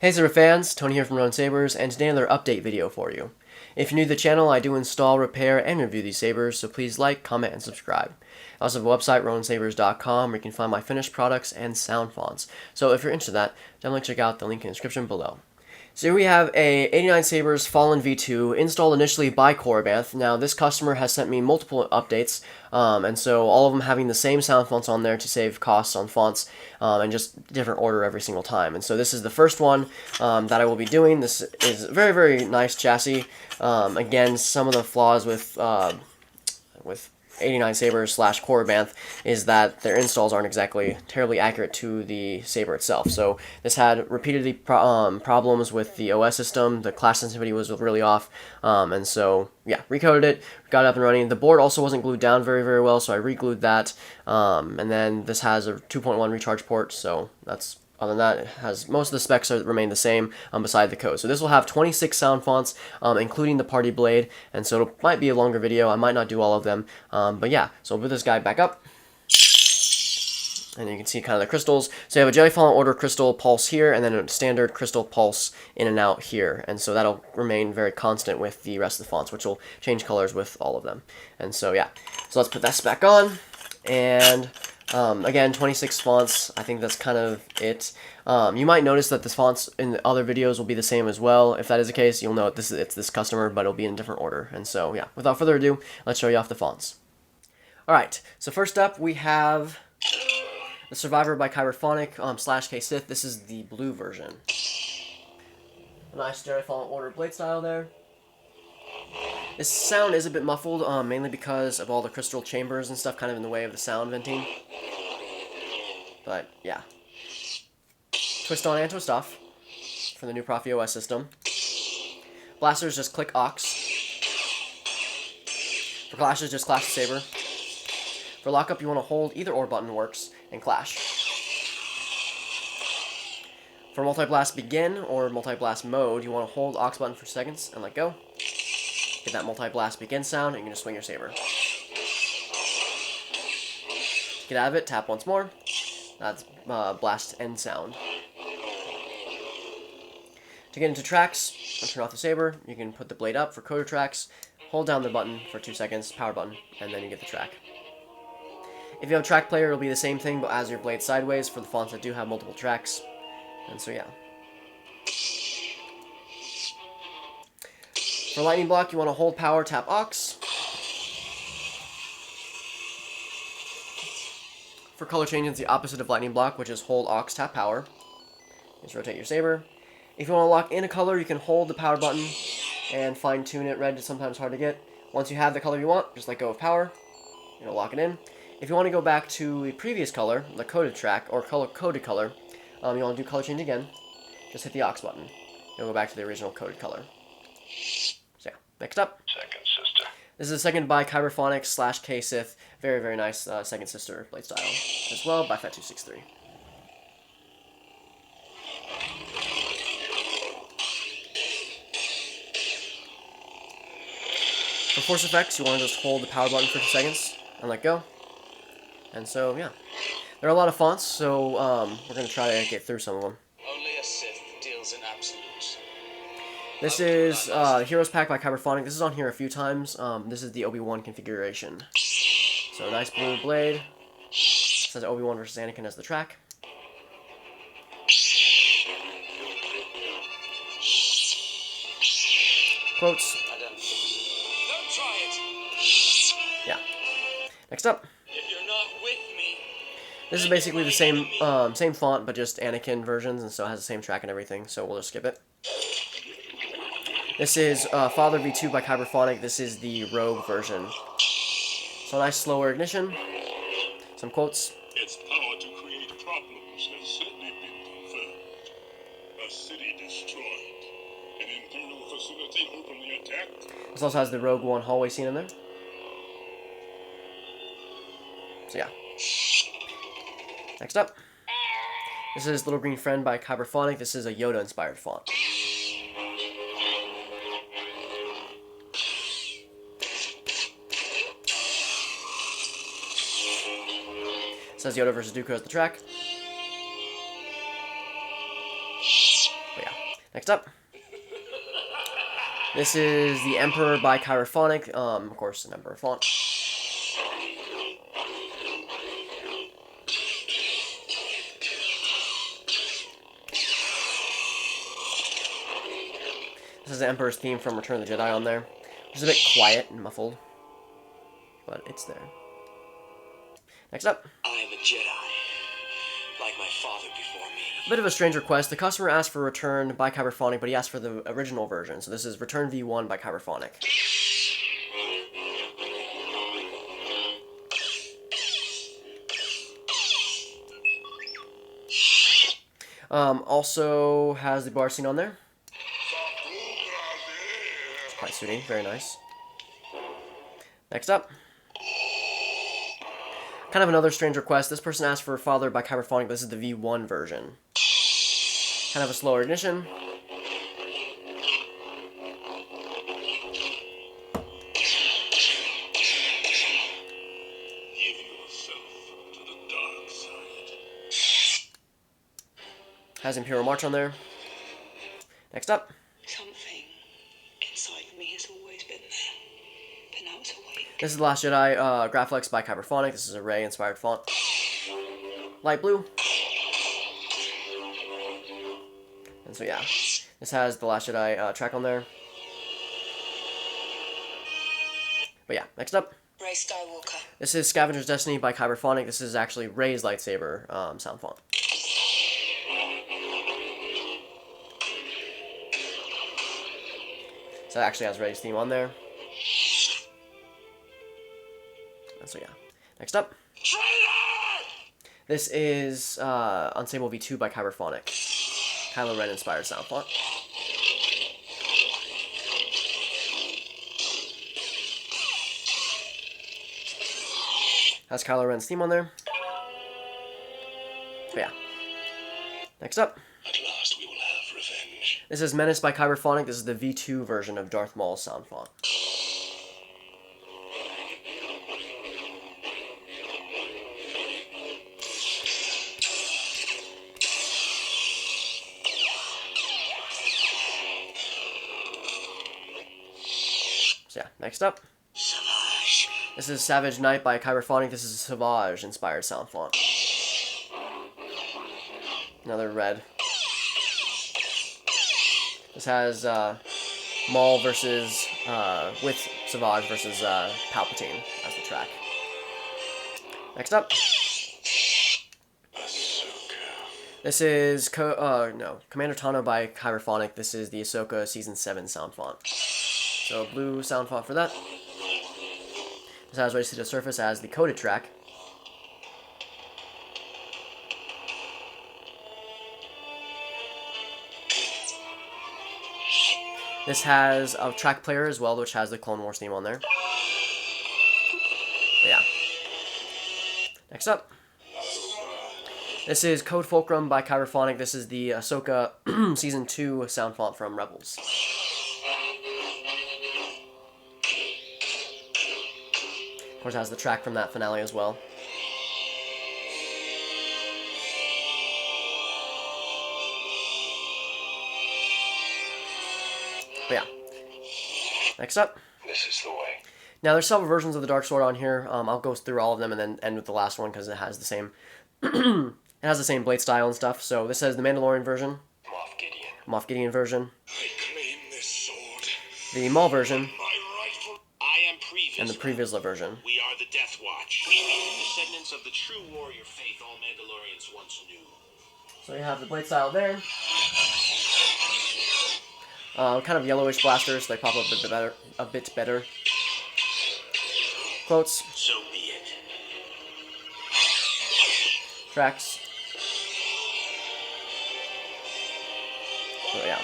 Hey Saber fans, Tony here from 89sabers, and today another update video for you. If you're new to the channel, I do install, repair, and review these sabers, so please like, comment, and subscribe. I also have a website, 89sabers.com, where you can find my finished products and sound fonts. So if you're interested in that, definitely check out the link in the description below. So here we have a 89sabers Fallen V2 installed initially by Korbanth. Now this customer has sent me multiple updates, and so all of them having the same sound fonts on there to save costs on fonts, and just different order every single time. And so this is the first one that I will be doing. This is a very, very nice chassis. Again, some of the flaws with 89sabers / Korbanth is that their installs aren't exactly terribly accurate to the saber itself. So this had repeatedly problems with the OS system. The class sensitivity was really off, and so yeah, recoded it, got it up and running. The board also wasn't glued down very, very well, so I re-glued that. And then this has a 2.1 recharge port, so that's. Other than that, it has most of the specs remain the same beside the code. So this will have 26 sound fonts, including the party blade, and so it might be a longer video. I might not do all of them, but yeah. So I'll put this guy back up, and you can see kind of the crystals. So you have a Jedi Fallen Order crystal pulse here, and then a standard crystal pulse in and out here, and so that'll remain very constant with the rest of the fonts, which will change colors with all of them. And so yeah, so let's put this back on, and again, 26 fonts. I think that's kind of it. You might notice that the fonts in the other videos will be the same as well. If that is the case, you'll know it's this customer, but it'll be in a different order. And so, yeah, without further ado, let's show you off the fonts. Alright, so first up, we have the Survivor by Korbanth / K-Sith. This is the blue version. A nice Jedi Fallen Order blade style there. This sound is a bit muffled, mainly because of all the crystal chambers and stuff kind of in the way of the sound venting. But, yeah. Twist on and twist off for the new ProffieBoard system. Blasters, just click aux. For clashes, just clash the saber. For lockup, you want to hold either or button works and clash. For multi-blast begin or multi-blast mode, you want to hold aux button for seconds and let go. Get that multi-blast begin sound, and you can just swing your saber. Get out of it, tap once more. That's blast end sound. To get into tracks and turn off the saber, you can put the blade up for coder tracks, hold down the button for 2 seconds, power button, and then you get the track. If you have a track player, it'll be the same thing, but as your blade sideways for the fonts that do have multiple tracks. And so yeah. For lightning block, you want to hold power, tap aux. For color change, it's the opposite of lightning block, which is hold aux, tap power. Just rotate your saber. If you want to lock in a color, you can hold the power button and fine tune it. Red is sometimes hard to get. Once you have the color you want, just let go of power. It'll lock it in. If you want to go back to the previous color, the coded track, or coded color, you want to do color change again, just hit the aux button. You'll go back to the original coded color. So yeah, next up. Second sister. This is a second by Korbanth / K-Sith. Very, very nice second sister blade style as well by Fat263. For force effects, you want to just hold the power button for 2 seconds and let go. And so, yeah. There are a lot of fonts, so we're going to try to get through some of them. Only a Sith deals in absolutes. This is Heroes Pack by Korbanth. This is on here a few times. This is the Obi-Wan configuration. So, nice blue blade. It says Obi-Wan versus Anakin as the track. Quotes. Don't try it. Yeah. Next up. If you're not with me. This is basically the same same font, but just Anakin versions, and so it has the same track and everything, so we'll just skip it. This is Father V2 by Korbanth. This is the Rogue version. So nice slower ignition. Some quotes. Its power to create problems has certainly been confirmed. A city destroyed. An internal facility openly attacked. This also has the Rogue One hallway scene in there. So yeah. Next up. This is Little Green Friend by Korbanth. This is a Yoda-inspired font. It says Yoda versus Dooku as the track. But yeah. Next up. This is the Emperor by Chirophonic. Of course, an Emperor font. This is the Emperor's theme from Return of the Jedi on there. Which is a bit quiet and muffled, but it's there. Next up. I am a Jedi, like my father before me. A bit of a strange request. The customer asked for Return by Chirophonic, but he asked for the original version. So this is Return V1 by Chirophonic. Also has the bar scene on there. It's quite suiting. Very nice. Next up. Kind of another strange request. This person asked for Father by Chirophonic. This is the V1 version. Kind of a slower ignition. Give yourself to the dark side. Has Imperial March on there. Next up. Something inside me has always been there, but now it's awake. This is The Last Jedi, Graphics by Chirophonic. This is a Rey-inspired font. Light blue. And so yeah, this has The Last Jedi track on there. But yeah, next up. Rey Skywalker. This is Scavenger's Destiny by Chirophonic. This is actually Rey's lightsaber sound font. So that actually has Rey's theme on there. And so yeah. Next up. This is Unstable V2 by Chirophonic. Kylo Ren inspired sound font. Has Kylo Ren's theme on there. But yeah. Next up. At last we will have revenge. This is Menace by Chirophonic. This is the V2 version of Darth Maul's sound font. So yeah, next up. Savage. This is Savage Knight by Chirophonic. This is a Savage inspired sound font. Another red. This has Maul versus with Savage versus Palpatine as the track. Next up. This is Commander Tano by Chirophonic. This is the Ahsoka Season 7 sound font. So blue sound font for that. This has Race to the Surface as the coded track. This has a track player as well, which has the Clone Wars theme on there. But yeah. Next up. This is Code Fulcrum by Chirophonic. This is the Ahsoka Season 2 sound font from Rebels. Of course, it has the track from that finale as well. But yeah. Next up. This is the way. Now, there's several versions of the Dark Sword on here. I'll go through all of them and then end with the last one because it has the same it has the same blade style and stuff. So this is the Mandalorian version, Moff Gideon version, I claim this sword. the Maul version, My rightful. I am Pre-Vizsla. and the Pre-Vizsla version. We are the Death Watch. We are the descendants of the true warrior faith all Mandalorians once knew. So you have the blade style there. Kind of yellowish blasters. They pop up a bit better. Quotes. So be it. Tracks. So yeah.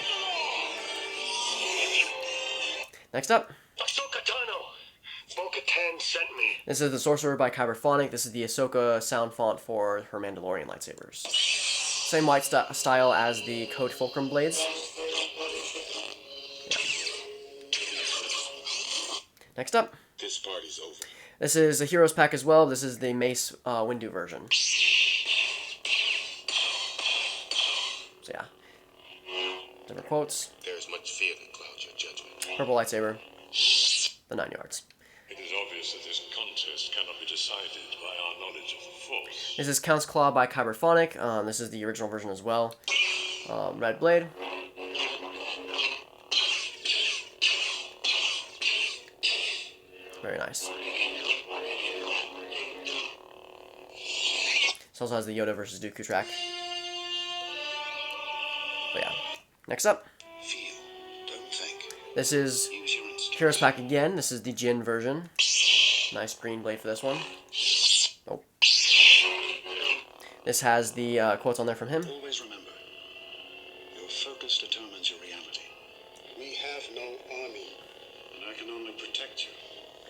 Next up. Ahsoka Tano. Bo-Katan sent me. This is the Sorcerer by Chirophonic. This is the Ahsoka sound font for her Mandalorian lightsabers. Same white style as the Code Fulcrum blades. Yeah. Next up. This party's over. This is a Heroes Pack as well. This is the Mace Windu version. So yeah. Different quotes. There is much fear that clouds your judgment. Purple lightsaber. The 9 yards. It is obvious that this contest cannot be decided by our knowledge of the Force. This is Count's Claw by Kyberphonic. This is the original version as well. Red blade. Very nice. This also has the Yoda versus Dooku track. But yeah. Next up. Feel, don't think. This is Use your instinct. Heroes Pack again. This is the Jin version. Nice green blade for this one. Oh. This has the quotes on there from him. Always remember, your focus determines your reality. We have no army, and I can only protect you.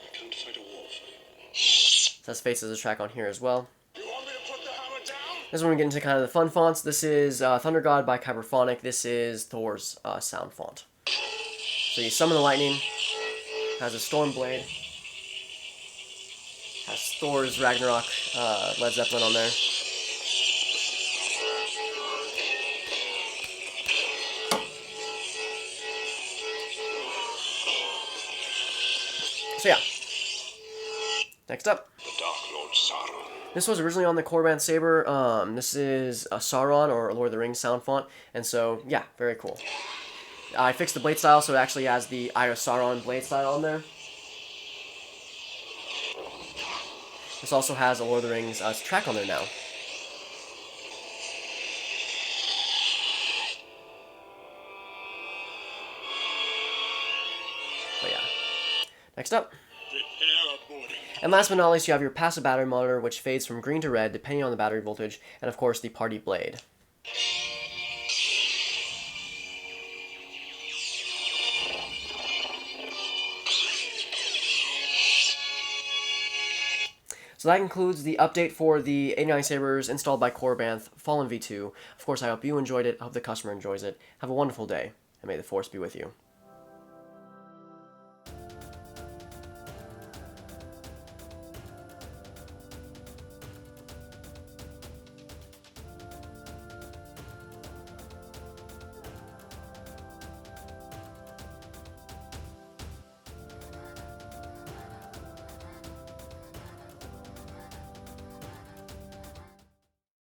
I can't fight a war for you. Says Faces a track on here as well. You want me to put the hammer down? This is when we get into kind of the fun fonts. This is Thunder God by Kyberphonic. This is Thor's sound font. So you summon the lightning. Has a storm blade. Has Thor's Ragnarok Led Zeppelin on there. So yeah. Next up. The Dark Lord Sauron. This was originally on the Korbanth saber. This is a Sauron or Lord of the Rings sound font, and so yeah, very cool. I fixed the blade style so it actually has the Eye of Sauron blade style on there. This also has a Lord of the Rings track on there now. But yeah. Next up. Prepare a boarding. And last but not least, you have your passive battery monitor, which fades from green to red depending on the battery voltage, and of course the party blade. So that concludes the update for the 89sabers installed by Korbanth Fallen V2. Of course, I hope you enjoyed it. I hope the customer enjoys it. Have a wonderful day, and may the Force be with you.